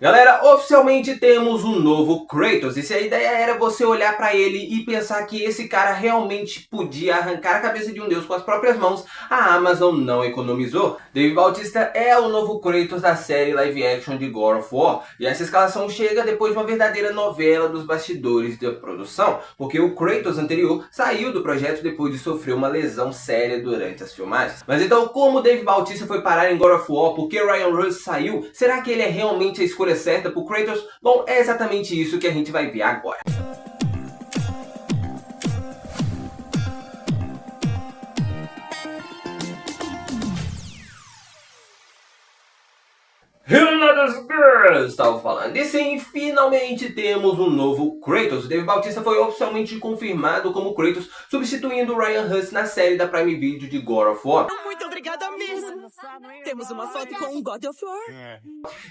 Galera, oficialmente temos um novo Kratos, e se a ideia era você olhar pra ele e pensar que esse cara realmente podia arrancar a cabeça de um deus com as próprias mãos, a Amazon não economizou. Dave Bautista é o novo Kratos da série live action de God of War, e essa escalação chega depois de uma verdadeira novela dos bastidores da produção, porque o Kratos anterior saiu do projeto depois de sofrer uma lesão séria durante as filmagens. Mas então, como Dave Bautista foi parar em God of War, por que Ryan Russ saiu, será que ele é realmente a escolha certa pro Kratos? Bom, é exatamente isso que a gente vai ver agora. Hilnadas Girls, estava falando. E sim, finalmente temos um novo Kratos. Dave Bautista foi oficialmente confirmado como Kratos, substituindo Ryan Russ na série da Prime Video de God of War. Muito obrigada mesmo. Temos uma foto com um God of War.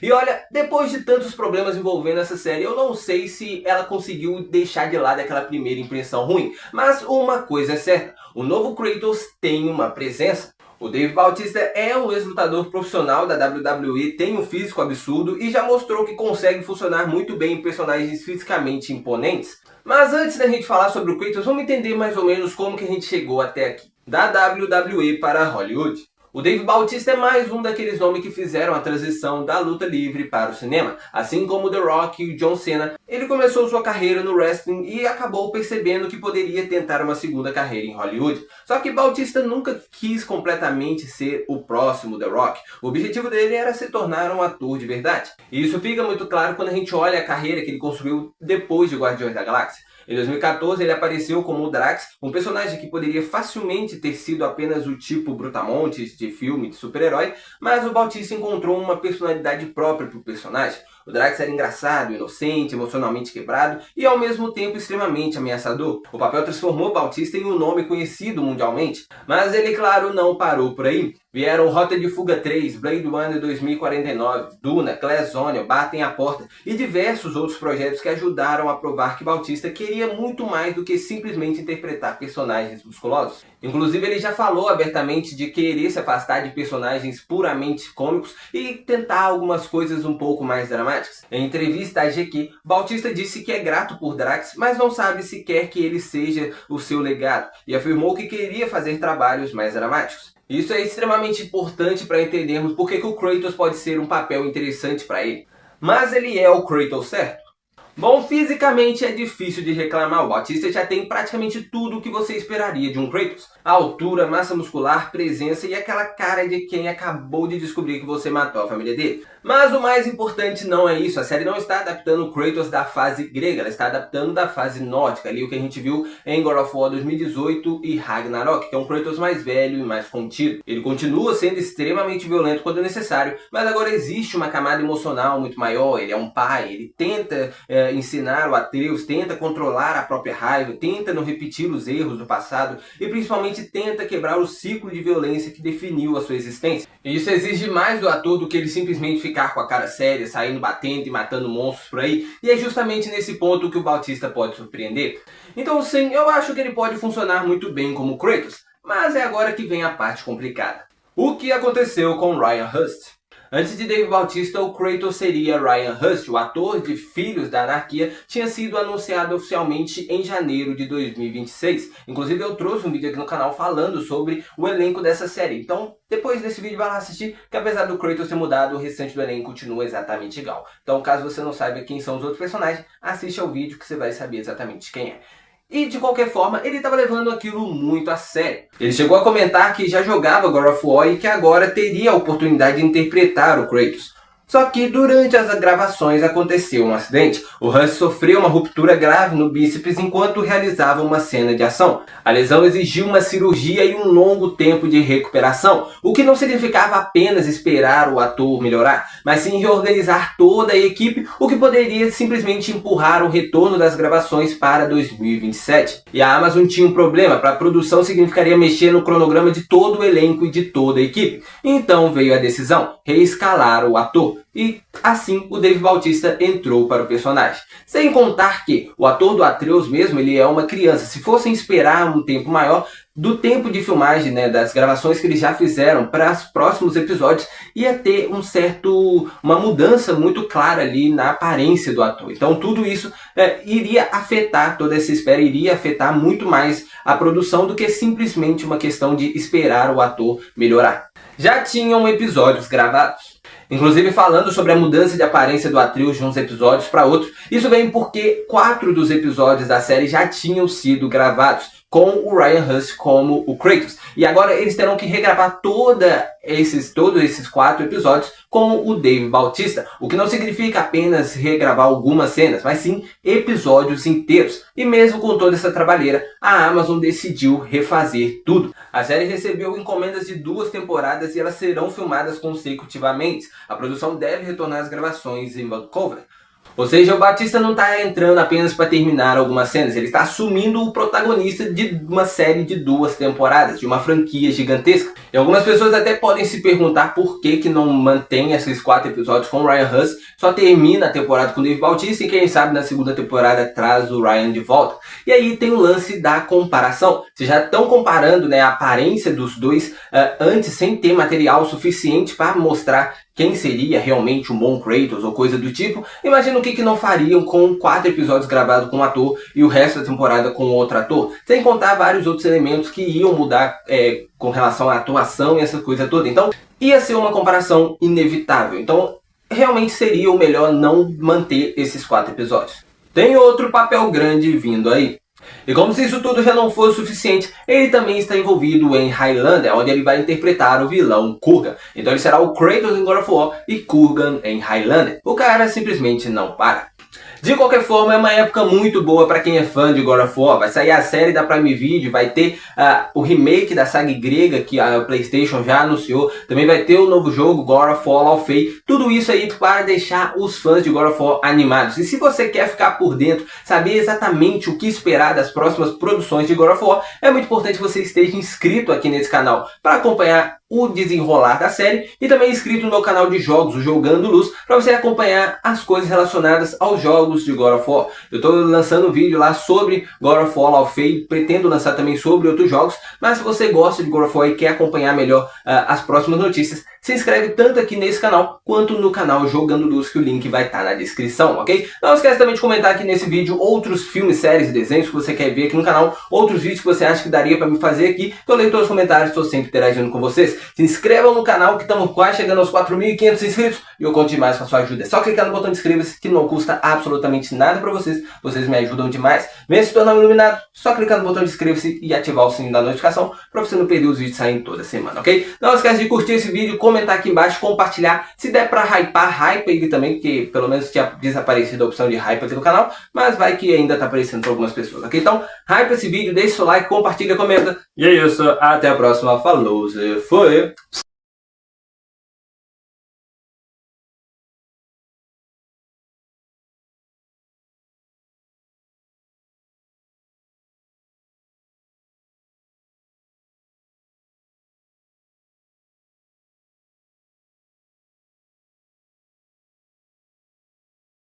E olha, depois de tantos problemas envolvendo essa série, eu não sei se ela conseguiu deixar de lado aquela primeira impressão ruim. Mas uma coisa é certa, o novo Kratos tem uma presença. O Dave Bautista é um ex-lutador profissional da WWE, tem um físico absurdo e já mostrou que consegue funcionar muito bem em personagens fisicamente imponentes. Mas antes da gente falar sobre o Kratos, vamos entender mais ou menos como que a gente chegou até aqui. Da WWE para Hollywood. O Dave Bautista é mais um daqueles nomes que fizeram a transição da luta livre para o cinema. Assim como The Rock e John Cena, ele começou sua carreira no wrestling e acabou percebendo que poderia tentar uma segunda carreira em Hollywood. Só que Bautista nunca quis completamente ser o próximo The Rock. O objetivo dele era se tornar um ator de verdade. E isso fica muito claro quando a gente olha a carreira que ele construiu depois de Guardiões da Galáxia. Em 2014 ele apareceu como o Drax, um personagem que poderia facilmente ter sido apenas o tipo brutamontes de filme de super-herói, mas o Bautista encontrou uma personalidade própria para o personagem. O Drax era engraçado, inocente, emocionalmente quebrado e ao mesmo tempo extremamente ameaçador. O papel transformou Bautista em um nome conhecido mundialmente, mas ele, claro, não parou por aí. Vieram Rota de Fuga 3, Blade Runner 2049, Duna, Glass Onion, Batem a Porta e diversos outros projetos que ajudaram a provar que Bautista queria muito mais do que simplesmente interpretar personagens musculosos. Inclusive ele já falou abertamente de querer se afastar de personagens puramente cômicos e tentar algumas coisas um pouco mais dramáticas. Em entrevista à GQ, Bautista disse que é grato por Drax, mas não sabe se quer que ele seja o seu legado, e afirmou que queria fazer trabalhos mais dramáticos. Isso é extremamente importante para entendermos por que o Kratos pode ser um papel interessante para ele. Mas ele é o Kratos certo? Bom, fisicamente é difícil de reclamar, o Bautista já tem praticamente tudo o que você esperaria de um Kratos. A altura, massa muscular, presença e aquela cara de quem acabou de descobrir que você matou a família dele. Mas o mais importante não é isso, a série não está adaptando o Kratos da fase grega, ela está adaptando da fase nórdica, ali o que a gente viu em God of War 2018 e Ragnarok, que é um Kratos mais velho e mais contido. Ele continua sendo extremamente violento quando necessário, mas agora existe uma camada emocional muito maior, ele é um pai, ele tenta ensinar o Atreus, tenta controlar a própria raiva, tenta não repetir os erros do passado e principalmente tenta quebrar o ciclo de violência que definiu a sua existência. E isso exige mais do ator do que ele simplesmente ficar com a cara séria, saindo batendo e matando monstros por aí, e é justamente nesse ponto que o Bautista pode surpreender. Então sim, eu acho que ele pode funcionar muito bem como Kratos, mas é agora que vem a parte complicada. O que aconteceu com Ryan Hurst? Antes de Dave Bautista, o Kratos seria Ryan Hurst, o ator de Filhos da Anarquia, tinha sido anunciado oficialmente em janeiro de 2026. Inclusive eu trouxe um vídeo aqui no canal falando sobre o elenco dessa série. Então, depois desse vídeo vai lá assistir, que apesar do Kratos ter mudado, o restante do elenco continua exatamente igual. Então, caso você não saiba quem são os outros personagens, assiste ao vídeo que você vai saber exatamente quem é. E de qualquer forma, ele estava levando aquilo muito a sério. Ele chegou a comentar que já jogava God of War e que agora teria a oportunidade de interpretar o Kratos. Só que durante as gravações aconteceu um acidente. O Russ sofreu uma ruptura grave no bíceps enquanto realizava uma cena de ação. A lesão exigiu uma cirurgia e um longo tempo de recuperação, o que não significava apenas esperar o ator melhorar, mas sim reorganizar toda a equipe, o que poderia simplesmente empurrar o retorno das gravações para 2027. E a Amazon tinha um problema, para a produção significaria mexer no cronograma de todo o elenco e de toda a equipe. Então veio a decisão, reescalar o ator. ator e assim o Dave Bautista entrou para o personagem. Sem contar que o ator do Atreus mesmo, ele é uma criança. Se fossem esperar um tempo maior, do tempo de filmagem, né, das gravações que eles já fizeram para os próximos episódios, ia ter uma mudança muito clara ali na aparência do ator. Então tudo isso iria afetar, toda essa espera iria afetar muito mais a produção do que simplesmente uma questão de esperar o ator melhorar. Já tinham episódios gravados. Inclusive falando sobre a mudança de aparência do Atreus de uns episódios para outros. Isso vem porque 4 dos episódios da série já tinham sido gravados com o Ryan Hurst como o Kratos. E agora eles terão que regravar todos esses 4 episódios com o Dave Bautista. O que não significa apenas regravar algumas cenas, mas sim episódios inteiros. E mesmo com toda essa trabalheira, a Amazon decidiu refazer tudo. A série recebeu encomendas de 2 temporadas e elas serão filmadas consecutivamente. A produção deve retornar às gravações em Vancouver. Ou seja, o Bautista não está entrando apenas para terminar algumas cenas, ele está assumindo o protagonista de uma série de 2 temporadas, de uma franquia gigantesca. E algumas pessoas até podem se perguntar por que não mantém esses 4 episódios com o Ryan Hurst, só termina a temporada com o Dave Bautista e quem sabe na segunda temporada traz o Ryan de volta. E aí tem o lance da comparação. Vocês já estão comparando, né, a aparência dos dois antes, sem ter material suficiente para mostrar quem seria realmente um bom Kratos ou coisa do tipo. Imagina o que não fariam com 4 episódios gravados com um ator e o resto da temporada com outro ator. Sem contar vários outros elementos que iam mudar com relação à atuação e essa coisa toda. Então ia ser uma comparação inevitável. Então realmente seria o melhor não manter esses 4 episódios. Tem outro papel grande vindo aí. E como se isso tudo já não fosse suficiente, ele também está envolvido em Highlander, onde ele vai interpretar o vilão Kurgan. Então ele será o Kratos em God of War e Kurgan em Highlander. O cara simplesmente não para. De qualquer forma, é uma época muito boa para quem é fã de God of War. Vai sair a série da Prime Video, vai ter o remake da saga grega que a PlayStation já anunciou. Também vai ter o novo jogo God of War Alfei. Tudo isso aí para deixar os fãs de God of War animados. E se você quer ficar por dentro, saber exatamente o que esperar das próximas produções de God of War, é muito importante que você esteja inscrito aqui nesse canal para acompanhar o desenrolar da série e também inscrito no meu canal de jogos, o Jogando Luz, para você acompanhar as coisas relacionadas aos jogos de God of War. Eu estou lançando um vídeo lá sobre God of War Alfei, pretendo lançar também sobre outros jogos, mas se você gosta de God of War e quer acompanhar melhor as próximas notícias, se inscreve tanto aqui nesse canal quanto no canal Jogando Luz, que o link vai estar na descrição, ok? Não esquece também de comentar aqui nesse vídeo outros filmes, séries e desenhos que você quer ver aqui no canal, outros vídeos que você acha que daria para me fazer aqui, que eu leio todos os comentários, estou sempre interagindo com vocês. Se inscrevam no canal que estamos quase chegando aos 4.500 inscritos e eu conto demais com a sua ajuda. É só clicar no botão de inscreva-se que não custa absolutamente nada para vocês, vocês me ajudam demais. Venha se tornar um iluminado, só clicar no botão de inscreva-se e ativar o sininho da notificação para você não perder os vídeos saindo toda semana, ok? Não esquece de curtir esse vídeo, comentar aqui embaixo, compartilhar. Se der para hypar, hype ele também, porque pelo menos tinha desaparecido a opção de hype aqui no canal, mas vai que ainda está aparecendo para algumas pessoas, ok? Então, hype esse vídeo, deixe seu like, compartilha, comenta. E é isso, até a próxima, falou, foi!